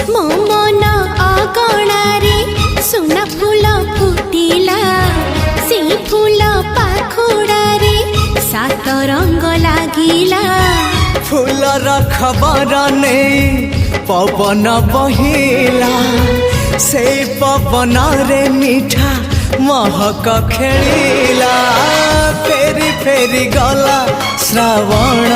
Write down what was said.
मो मन अगणारे सुना फूल फुटिला से फूल पाखुड़ारे सात रंग लागिला। फूलर खबर नहीं पवन बहिला से पवन रे मीठा महक खेलिला। फेरी फेरी गला श्रावण